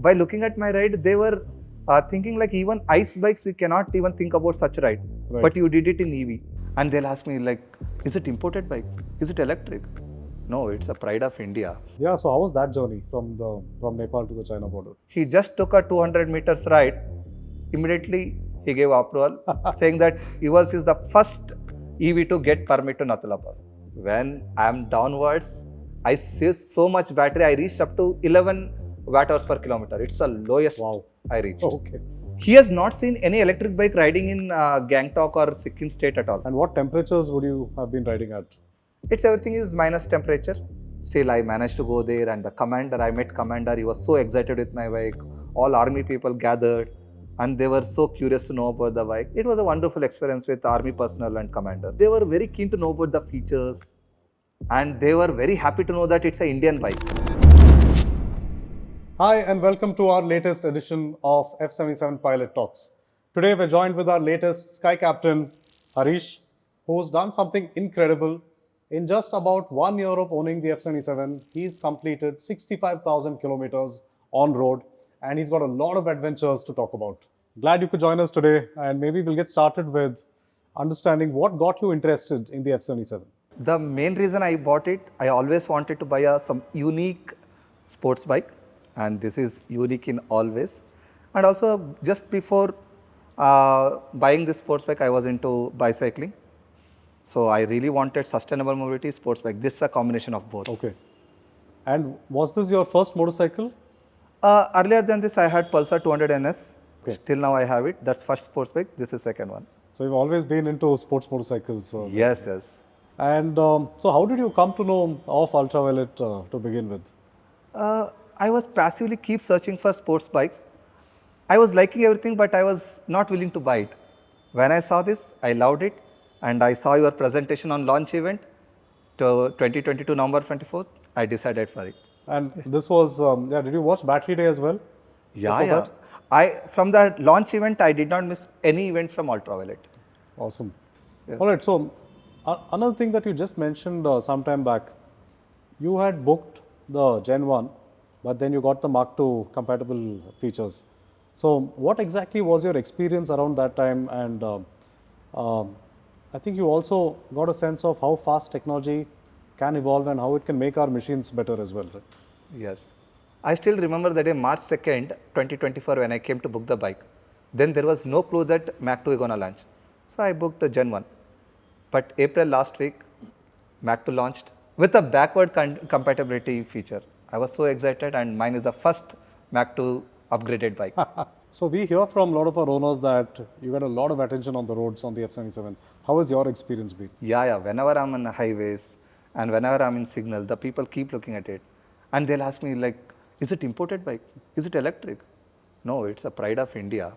by looking at my ride, they were thinking like even ice bikes, we cannot even think about such ride. Right. But you did it in EV. And they'll ask me like, is it imported bike? Is it electric? No, it's a pride of India. Yeah, so how was that journey from Nepal to the China border? He just took a 200 meters ride. Immediately, he gave approval, saying that yours is the first EV to get permit to Nathula Pass. When I'm downwards, I save so much battery. I reached up to 11 watt hours per kilometer. It's the lowest Wow. I reached. Okay. He has not seen any electric bike riding in Gangtok or Sikkim state at all. And what temperatures would you have been riding at? It's everything is minus temperature. Still, I managed to go there, and the commander, I met commander. He was so excited with my bike. All army people gathered, and they were so curious to know about the bike. It was a wonderful experience with army personnel and commander. They were very keen to know about the features, and they were very happy to know that it's an Indian bike. Hi, and welcome to our latest edition of F77 Pilot Talks. Today, we're joined with our latest Sky Captain, Harish, who's done something incredible. In just about 1 year of owning the F77, he's completed 65,000 kilometers on road, and he's got a lot of adventures to talk about. Glad you could join us today, and maybe we'll get started with understanding what got you interested in the F77. The main reason I bought it, I always wanted to buy some unique sports bike, and this is unique in all ways. And also, just before buying this sports bike, I was into bicycling. So I really wanted sustainable mobility, sports bike. This is a combination of both. Okay. And was this your first motorcycle? Earlier than this, I had Pulsar 200 NS. Okay. Still now I have it. That's first sports bike. This is second one. So you've always been into sports motorcycles. Yes, yes. And so how did you come to know of Ultraviolette to begin with? I was passively keep searching for sports bikes. I was liking everything, but I was not willing to buy it. When I saw this, I loved it. And I saw your presentation on launch event to 2022 November 24th. I decided for it. And this was, did you watch Battery Day as well? Yeah. From the launch event, I did not miss any event from Ultraviolette. Awesome. Yeah. All right. So another thing that you just mentioned some time back, you had booked the Gen 1, but then you got the Mark II compatible features. So what exactly was your experience around that time? And I think you also got a sense of how fast technology can evolve and how it can make our machines better as well, right? Yes. I still remember the day, March 2nd, 2024, when I came to book the bike. Then there was no clue that Mac 2 is going to launch. So I booked the Gen 1. But April last week, Mac 2 launched with a backward compatibility feature. I was so excited, and mine is the first Mac 2 upgraded bike. So we hear from a lot of our owners that you get a lot of attention on the roads on the F77. How has your experience been? Yeah. Whenever I'm on highways and whenever I'm in signal, the people keep looking at it. And they'll ask me like, is it imported bike? Is it electric? No, it's a pride of India.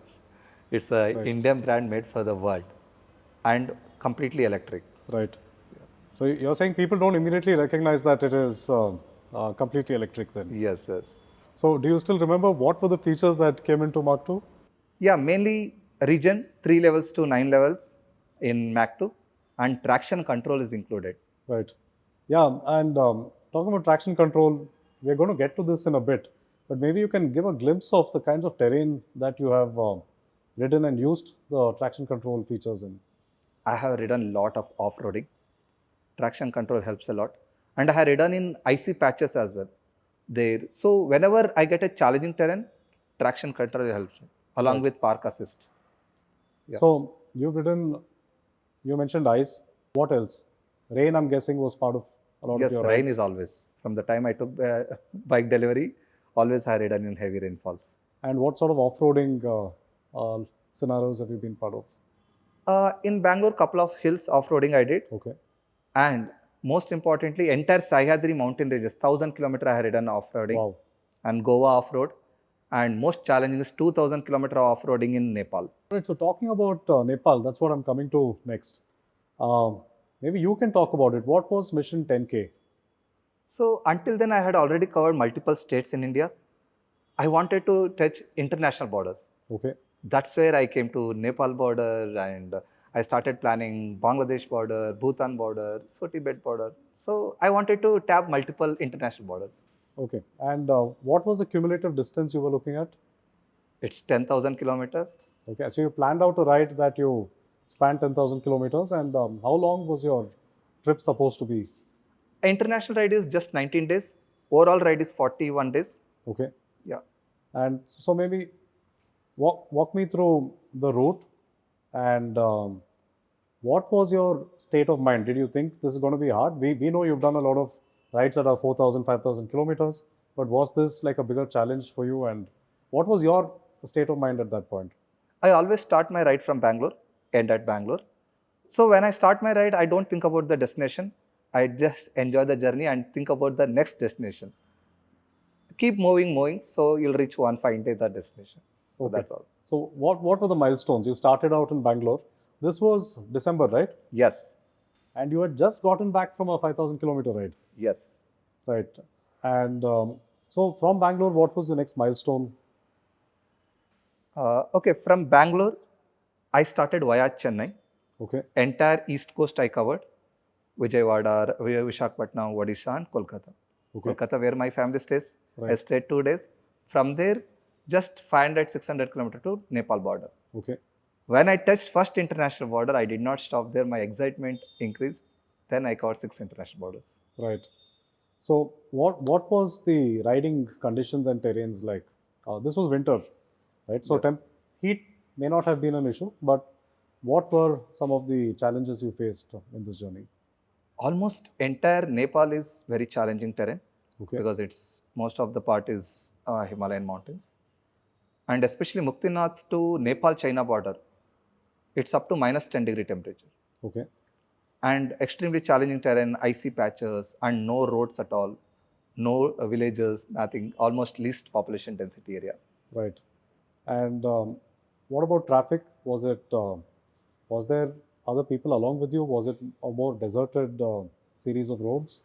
It's a Right. Indian brand made for the world and completely electric. Right. So you're saying people don't immediately recognize that it is completely electric then? Yes. So do you still remember what were the features that came into Mark II? Yeah, mainly region, 3 levels to 9 levels in Mac 2, and traction control is included. Right. Yeah, and talking about traction control, we're going to get to this in a bit, but maybe you can give a glimpse of the kinds of terrain that you have ridden and used the traction control features in. I have ridden a lot of off-roading. Traction control helps a lot. And I have ridden in icy patches as well. There. So whenever I get a challenging terrain, traction control helps me, along Right. with park assist. Yeah. So you've ridden, you mentioned ice. What else? Rain, I'm guessing, was part of a lot Yes, of your rain rides. is always. From the time I took the bike delivery, always I have ridden in heavy rainfalls. And what sort of off-roading scenarios have you been part of? In Bangalore, couple of hills off-roading I did. Okay. And most importantly, entire Sahyadri mountain ranges, 1,000 kilometers I have ridden off-roading. Wow. And Goa off-road. And most challenging is 2,000 kilometers off-roading in Nepal. Right, so talking about Nepal, that's what I'm coming to next. Maybe you can talk about it. What was Mission 10K? So until then, I had already covered multiple states in India. I wanted to touch international borders. Okay. That's where I came to Nepal border, and I started planning Bangladesh border, Bhutan border, so Tibet border. So I wanted to tap multiple international borders. Okay. And what was the cumulative distance you were looking at? It's 10,000 kilometers. Okay. So you planned out a ride that you spanned 10,000 kilometers. And how long was your trip supposed to be? International ride is just 19 days. Overall ride is 41 days. Okay. Yeah. And so maybe walk me through the route and what was your state of mind? Did you think this is going to be hard? We know you've done a lot of rides that are 4,000, 5,000 kilometers, but was this like a bigger challenge for you? And what was your state of mind at that point? I always start my ride from Bangalore, end at Bangalore. So when I start my ride, I don't think about the destination. I just enjoy the journey and think about the next destination. Keep moving, so you'll reach one fine day the destination. So Okay. that's all. So what were the milestones? You started out in Bangalore. This was December, right? Yes, And you had just gotten back from a 5,000 kilometer ride, yes. right? And so from Bangalore, what was the next milestone? Okay, from Bangalore, I started via Chennai. Okay, Entire east coast I covered. Vijayawada, Visakhapatnam, Odisha and Kolkata. okay, Kolkata where my family stays. Right. I stayed 2 days. From there, just 500, 600 kilometers to Nepal border. okay, When I touched first international border, I did not stop there. My excitement increased. Then I covered 6 international borders. right. So what was the riding conditions and terrains like? This was winter, right? So Yes. heat may not have been an issue, but what were some of the challenges you faced in this journey? Almost entire Nepal is very challenging terrain Okay, because it's most of the part is Himalayan mountains. And especially Muktinath to Nepal-China border, it's up to minus 10 degree temperature. okay, And extremely challenging terrain, icy patches and no roads at all, no villages, nothing, almost least population density area. right. And what about traffic? Was there other people along with you? Was it a more deserted series of roads?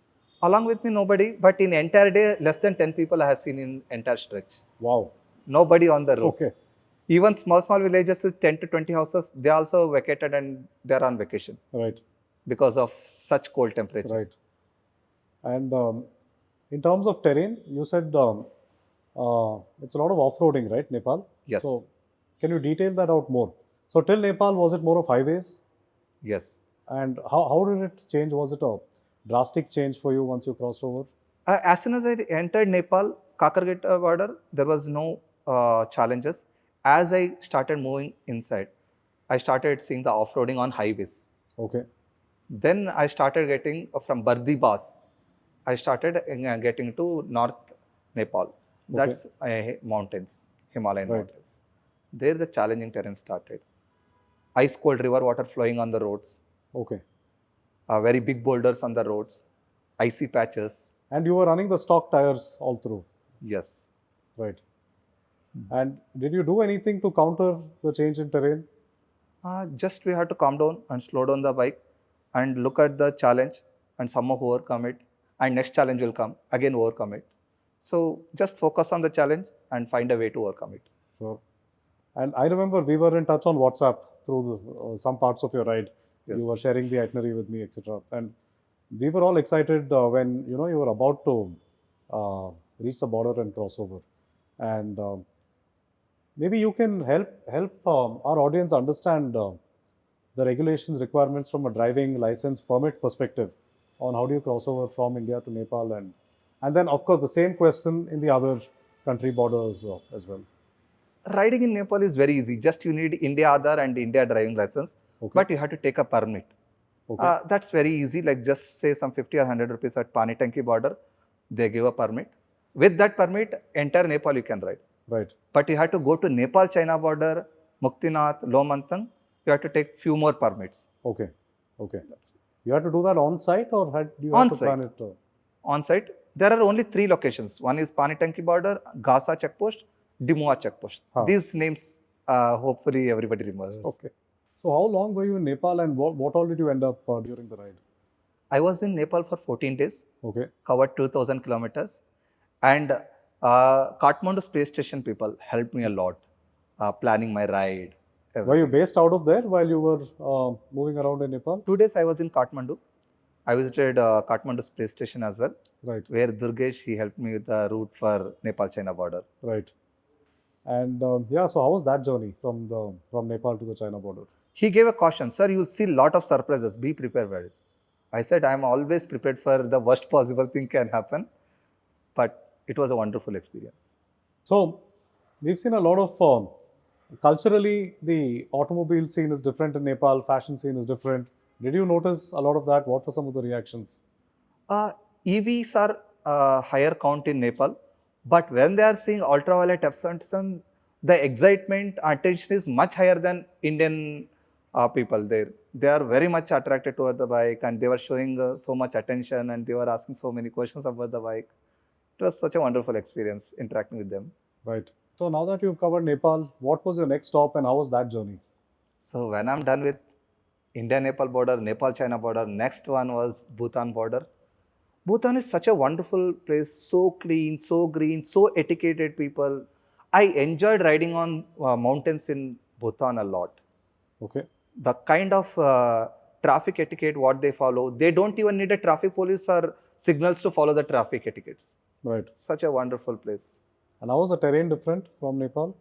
Along with me, nobody, but in entire day, less than 10 people I have seen in entire stretch. Wow. Nobody on the roads. Okay. Even small villages with 10 to 20 houses, they also vacated and they're on vacation Right. because of such cold temperature. Right. And in terms of terrain, you said it's a lot of off-roading, right, Nepal? Yes. So can you detail that out more? So till Nepal, was it more of highways? Yes. And how did it change? Was it a drastic change for you once you crossed over? As soon as I entered Nepal, Kakargata border, there was no challenges. As I started moving inside, I started seeing the off-roading on highways. Okay. Then I started getting from Bardi Bas, I started getting to North Nepal. That's mountains, Himalayan Right. mountains. There the challenging terrain started. Ice cold river water flowing on the roads, Okay. very big boulders on the roads, icy patches. And you were running the stock tires all through, Yes. right? And did you do anything to counter the change in terrain? Just we have to calm down and slow down the bike and look at the challenge and somehow overcome it. And next challenge will come, again overcome it. So just focus on the challenge and find a way to overcome it. Sure. And I remember we were in touch on WhatsApp through some parts of your ride. Yes. You were sharing the itinerary with me, etc. And we were all excited when you were about to reach the border and cross over. And maybe you can help our audience understand the regulations, requirements from a driving license permit perspective on how do you cross over from India to Nepal, and then of course the same question in the other country borders as well. Riding in Nepal is very easy. Just you need India Aadhaar and India driving license, Okay. but you have to take a permit. Okay. That's very easy. Like just say some 50 or 100 rupees at Panitanki border, they give a permit. With that permit, entire Nepal you can ride. Right. But you have to go to Nepal-China border, Muktinath, Lomantang, you have to take few more permits. Okay. Okay. You had to do that on site or you had to plan it? On site, there are only 3 locations. One is Panitanki border, Gasa checkpost, Dimua checkpost. These names, hopefully everybody remembers. Okay. So how long were you in Nepal and what all did you end up during the ride? I was in Nepal for 14 days, Okay. covered 2,000 kilometers. And Kathmandu space station people helped me a lot, planning my ride. Were you based out of there while you were moving around in Nepal? 2 days I was in Kathmandu. I visited Kathmandu space station as well, Right, where Durgesh, he helped me with the route for Nepal-China border. right. And yeah, so how was that journey from Nepal to the China border? He gave a caution, sir, you'll see lot of surprises, be prepared for it. I said, I'm always prepared for the worst possible thing can happen, but it was a wonderful experience. So we've seen a lot of culturally the automobile scene is different in Nepal, fashion scene is different. Did you notice a lot of that? What were some of the reactions? EVs are higher count in Nepal, but when they are seeing ultraviolet F-sun, the excitement, attention is much higher than Indian people there. They are very much attracted toward the bike and they were showing so much attention and they were asking so many questions about the bike. It was such a wonderful experience interacting with them. Right. So now that you've covered Nepal, what was your next stop and how was that journey? So when I'm done with India-Nepal border, Nepal-China border, next one was Bhutan border. Bhutan is such a wonderful place, so clean, so green, so educated people. I enjoyed riding on mountains in Bhutan a lot. Okay. The kind of traffic etiquette what they follow, they don't even need a traffic police or signals to follow the traffic etiquettes. Right. Such a wonderful place. And how was the terrain different from Nepal?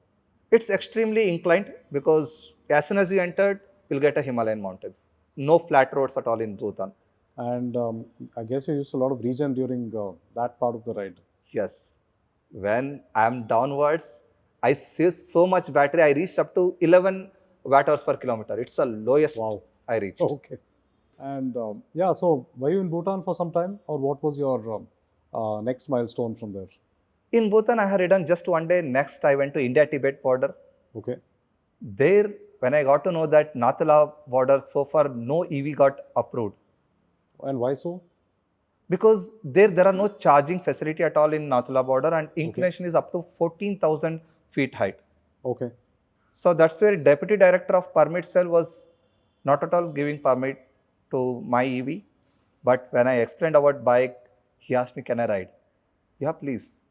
It's extremely inclined because as soon as you entered, you'll get a Himalayan mountains. No flat roads at all in Bhutan. And I guess you used a lot of regen during that part of the ride. Yes. When I'm downwards, I save so much battery. I reached up to 11 watt hours per kilometer. It's the lowest Wow. I reached. Okay. And yeah, so were you in Bhutan for some time or what was your next milestone from there? In Bhutan, I had ridden just one day. Next, I went to India-Tibet border. Okay. There, when I got to know that Nathula border, so far no EV got approved. And why so? Because there are no charging facility at all in Nathula border and inclination is up to 14,000 feet height. Okay. So that's where Deputy Director of Permit Cell was not at all giving permit to my EV. But when I explained about bike, he asked me, can I ride? Yeah, please.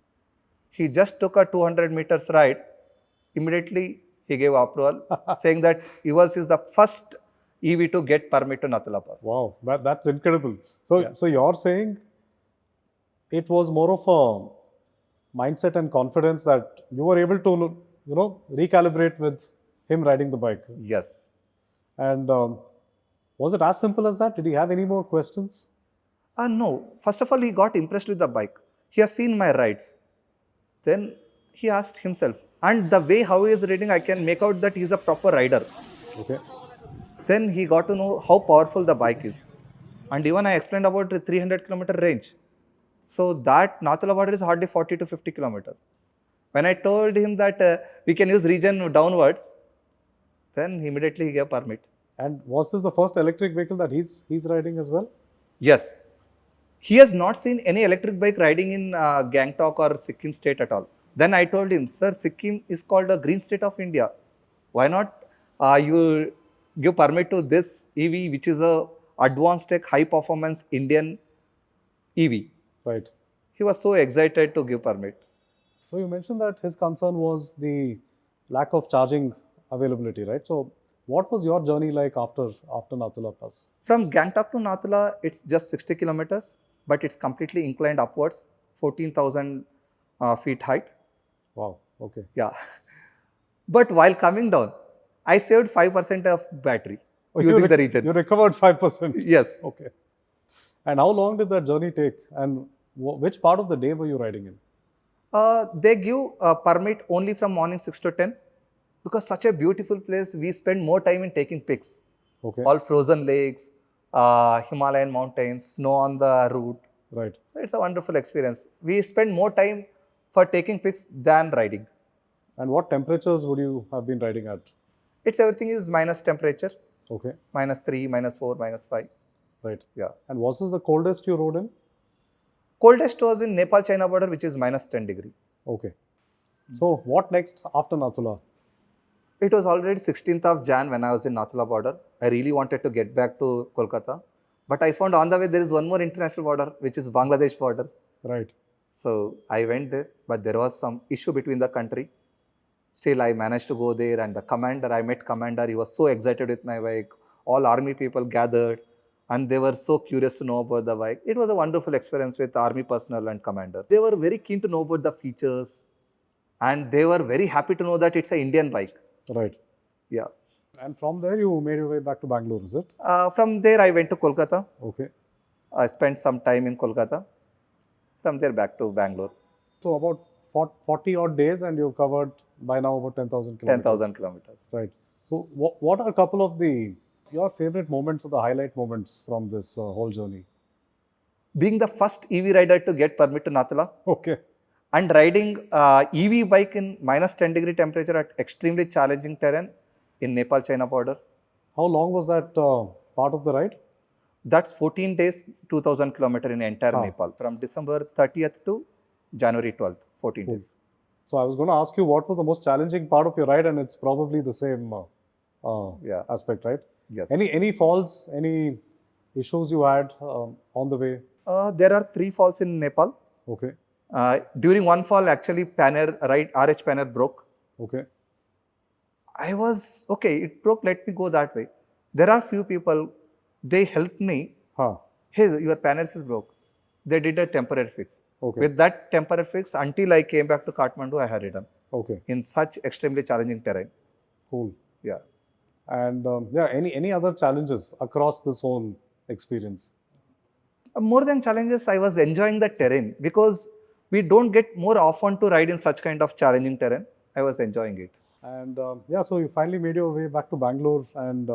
He just took a 200 meters ride. Immediately, he gave approval, saying that yours is the first EV to get permit to Nathula Pass. Wow, that's incredible. So, so you're saying it was more of a mindset and confidence that you were able to, you know, recalibrate with him riding the bike. Yes. And was it as simple as that? Did he have any more questions? No. First of all, he got impressed with the bike. He has seen my rides. Then he asked himself, and the way how he is riding, I can make out that he is a proper rider. Okay. Then he got to know how powerful the bike is. And even I explained about the 300-kilometer range. So that Nathula border is hardly 40 to 50 kilometer. When I told him that we can use regen downwards, then immediately he gave permit. And was this the first electric vehicle that he's riding as well? Yes. He has not seen any electric bike riding in Gangtok or Sikkim state at all. Then I told him, sir, Sikkim is called a green state of India. Why not you give permit to this EV, which is a advanced tech, high performance Indian EV. Right. He was so excited to give permit. So you mentioned that his concern was the lack of charging availability, right? So what was your journey like after Nathula Pass? From Gangtok to Nathula, it's just 60 kilometers, but it's completely inclined upwards, 14,000 feet height. Wow. Okay. Yeah. But while coming down, I saved 5% of battery using the regen. You recovered 5%? Yes. Okay. And how long did that journey take? And which part of the day were you riding in? They give a permit only from morning 6 to 10 because such a beautiful place, we spend more time in taking pics. Okay. All frozen lakes, Himalayan mountains, snow on the route. Right. So it's a wonderful experience. We spend more time for taking pics than riding. And what temperatures would you have been riding at? It's everything is minus temperature. Okay. -3, -4, -5. Right. Yeah. And was this the coldest you rode in? Coldest was in Nepal-China border, which is -10 degree. Okay. So what next after Nathula? It was already 16th of Jan when I was in Nathula border. I really wanted to get back to Kolkata. But I found on the way there is one more international border, which is Bangladesh border. Right. So I went there, but there was some issue between the country. Still, I managed to go there and the commander, I met commander. He was so excited with my bike. All army people gathered and they were so curious to know about the bike. It was a wonderful experience with army personnel and commander. They were very keen to know about the features, and they were very happy to know that it's an Indian bike. Right. Yeah. And from there, you made your way back to Bangalore, is it? From there, I went to Kolkata. Okay. I spent some time in Kolkata. From there, back to Bangalore. So about 40 odd days, and you've covered by now about 10,000 kilometers. 10,000 kilometers. Right. So what are a couple of your favorite moments or the highlight moments from this whole journey? Being the first EV rider to get permit to Nathula, Okay. and riding EV bike in minus 10 degree temperature at extremely challenging terrain in Nepal China border. How long was that part of the ride? That's 14 days, 2,000 kilometers in entire Nepal, from December 30th to January 12th, 14 days. So I was going to ask you what was the most challenging part of your ride, and it's probably the same aspect, right? Yes. Any falls, any issues you had on the way? There are 3 falls in Nepal. Okay. During one fall, actually, RH panel broke. Okay. I was, okay, it broke, let me go that way. There are few people, they helped me. Hey, your panels is broke. They did a temporary fix. Okay. With that temporary fix, until I came back to Kathmandu, I had ridden. Okay. In such extremely challenging terrain. Cool. Yeah. And any other challenges across this whole experience? More than challenges, I was enjoying the terrain because we don't get more often to ride in such kind of challenging terrain. I was enjoying it. And so you finally made your way back to Bangalore, and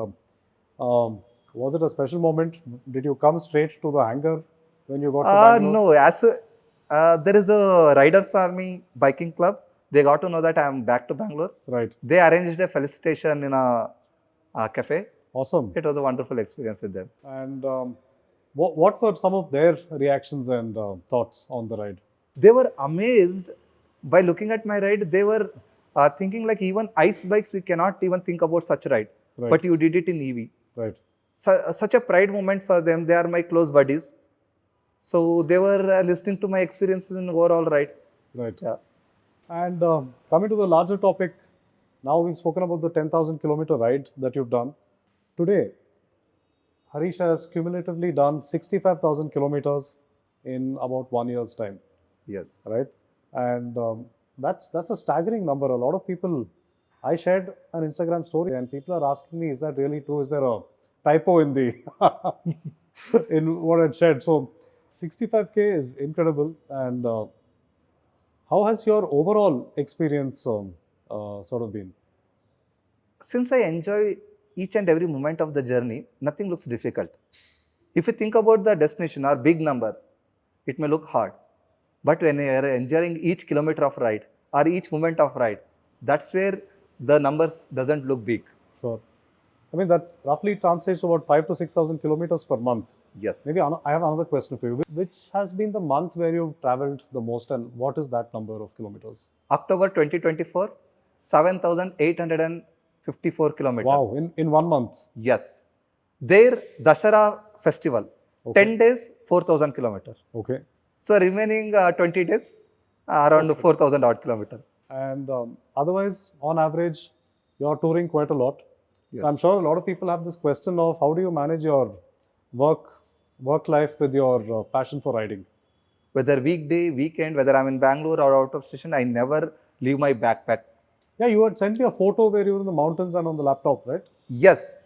was it a special moment? Did you come straight to the hangar when you got to Bangalore? No, there is a Riders Army biking club. They got to know that I am back to Bangalore. Right. They arranged a felicitation in a cafe. Awesome. It was a wonderful experience with them. And what were some of their reactions and thoughts on the ride? They were amazed by looking at my ride. They were thinking like, even ice bikes, we cannot even think about such ride. Right. But you did it in EV. Right. Such a pride moment for them. They are my close buddies. So they were listening to my experiences in overall ride. Right. Yeah. And coming to the larger topic, now we've spoken about the 10,000 kilometer ride that you've done. Today, Harish has cumulatively done 65,000 kilometers in about 1 year's time. Yes. Right. And that's a staggering number. A lot of people, I shared an Instagram story and people are asking me, is that really true? Is there a typo in the in what I shared? So 65K is incredible. And how has your overall experience sort of been? Since I enjoy each and every moment of the journey, nothing looks difficult. If you think about the destination or big number, it may look hard. But when you are enjoying each kilometer of ride or each moment of ride, that's where the numbers doesn't look big. Sure. I mean, that roughly translates to about 5,000 to 6,000 kilometers per month. Yes. Maybe I have another question for you. Which has been the month where you've traveled the most, and what is that number of kilometers? October 2024, 7,854 kilometers. Wow, in 1 month? Yes. There, Dashara festival, Okay. 10 days, 4,000 kilometers. Okay. So remaining 20 days, around 4,000 odd kilometers. And otherwise, on average, you're touring quite a lot. Yes. So I'm sure a lot of people have this question of how do you manage your work life with your passion for riding? Whether weekday, weekend, whether I'm in Bangalore or out of station, I never leave my backpack. Yeah, you had sent me a photo where you were in the mountains and on the laptop, right? Yes,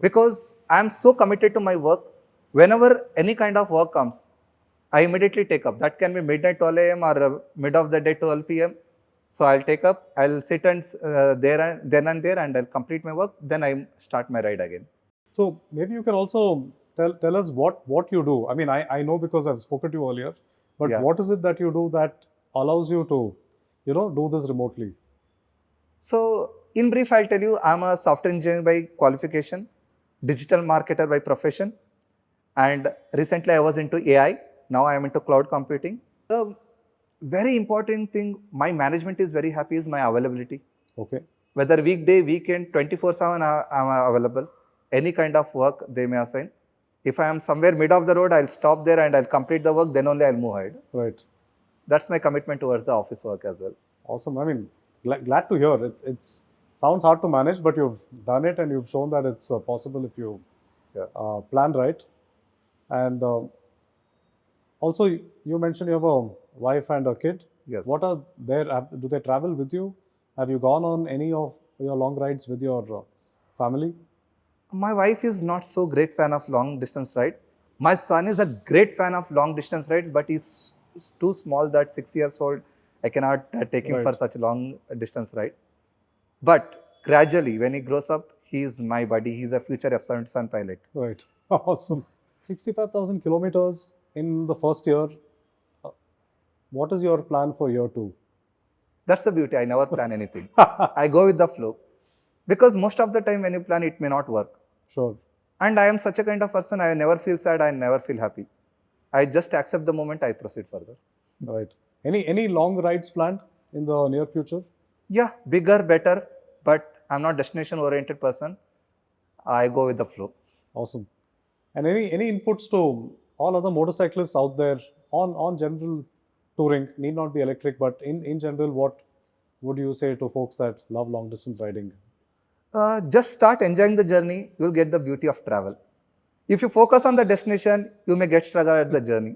because I'm so committed to my work. Whenever any kind of work comes, I immediately take up. That can be midnight 12 a.m. or mid of the day 12 p.m. So I'll take up, I'll sit and then and there and I'll complete my work. Then I start my ride again. So maybe you can also tell us what you do. I mean, I know because I've spoken to you earlier, but Yeah. what is it that you do that allows you to, do this remotely? So in brief, I'll tell you, I'm a software engineer by qualification, digital marketer by profession, and recently I was into AI. Now I am into cloud computing. The very important thing, my management is very happy, is my availability. Okay. Whether weekday, weekend, 24/7, I'm available. Any kind of work they may assign. If I am somewhere mid of the road, I'll stop there and I'll complete the work, then only I'll move ahead. Right. That's my commitment towards the office work as well. Awesome. I mean, glad to hear. It's sounds hard to manage, but you've done it and you've shown that it's possible if you plan right. And also, you mentioned you have a wife and a kid. Yes. What are their, do they travel with you? Have you gone on any of your long rides with your family? My wife is not so great fan of long distance ride. My son is a great fan of long distance rides, but he's too small that 6 years old. I cannot take him for Right. such long distance ride. But gradually, when he grows up, he is my buddy. He's a future F-77 pilot. Right. Awesome. 65,000 kilometers in the first year. Uh, What is your plan for year two? That's the beauty. I never plan anything. I go with the flow. Because most of the time when you plan, it may not work. Sure. And I am such a kind of person, I never feel sad, I never feel happy. I just accept the moment, I proceed further. Right. Any long rides planned in the near future? Yeah, bigger, better, but I'm not destination oriented person. I go with the flow. Awesome. And any inputs to all other motorcyclists out there on general touring, need not be electric, but in general, what would you say to folks that love long distance riding? Just start enjoying the journey, you'll get the beauty of travel. If you focus on the destination, you may get struggle at the journey.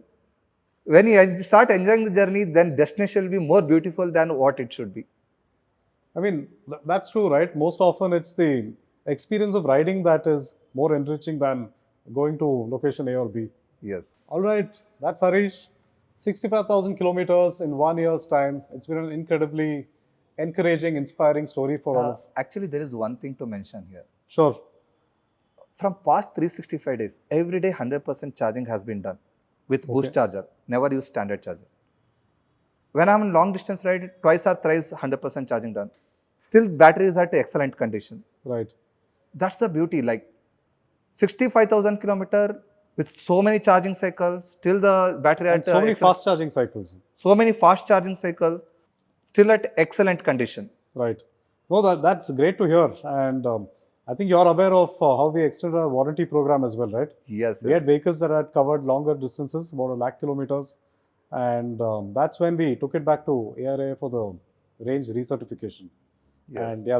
When you start enjoying the journey, then destination will be more beautiful than what it should be. I mean, that's true, right? Most often it's the experience of riding that is more enriching than going to location A or B. Yes. All right, that's Harish. 65,000 kilometers in 1 year's time. It's been an incredibly encouraging, inspiring story for all of. Actually, there is one thing to mention here. Sure. From past 365 days, every day 100% charging has been done with boost charger. Never use standard charger. When I'm in long distance ride, twice or thrice 100% charging done. Still, battery is at excellent condition. Right. That's the beauty. Like 65,000 kilometer with so many charging cycles, still the battery And at so many fast charging cycles. so many fast charging cycles, still at excellent condition. Right. No, that's great to hear. And I think you're aware of how we extended our warranty program as well, right? Yes. We had vehicles that had covered longer distances, about 1 lakh kilometers. And that's when we took it back to ARA for the range recertification. Yes. And yeah,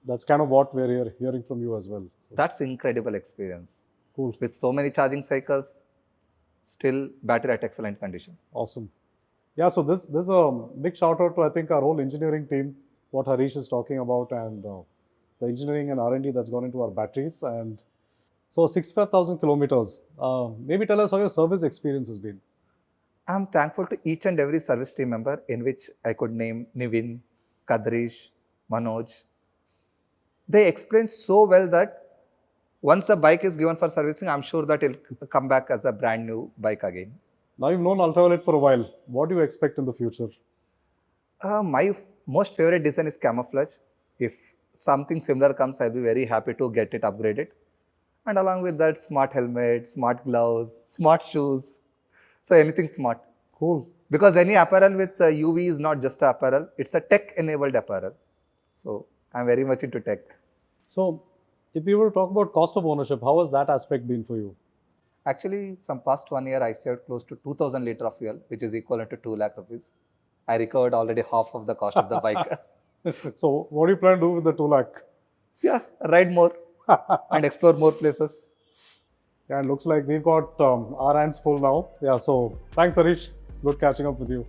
that's kind of what we're hearing from you as well. So, That's incredible experience. cool. With so many charging cycles, still battery at excellent condition. Awesome. Yeah, so this is a big shout out to, I think, our whole engineering team, what Harish is talking about, and the engineering and R&D that's gone into our batteries. And so 65,000 kilometers. Maybe tell us how your service experience has been. I'm thankful to each and every service team member, in which I could name Nivin, Kadrish, Manoj. They explained so well that once the bike is given for servicing, I'm sure that it'll come back as a brand new bike again. Now you've known Ultraviolette for a while. What do you expect in the future? My most favorite design is camouflage. If something similar comes, I'll be very happy to get it upgraded. And along with that, smart helmet, smart gloves, smart shoes. So anything smart. Cool. Because any apparel with UV is not just apparel, it's a tech-enabled apparel. So I'm very much into tech. So if we were to talk about cost of ownership, how has that aspect been for you? Actually, from past 1 year, I saved close to 2,000 liters of fuel, which is equivalent to 2 lakh rupees. I recovered already half of the cost of the bike. So what do you plan to do with the 2 lakh? Yeah, ride more and explore more places. Yeah, it looks like we've got our hands full now. Yeah, so thanks Harish. Good catching up with you.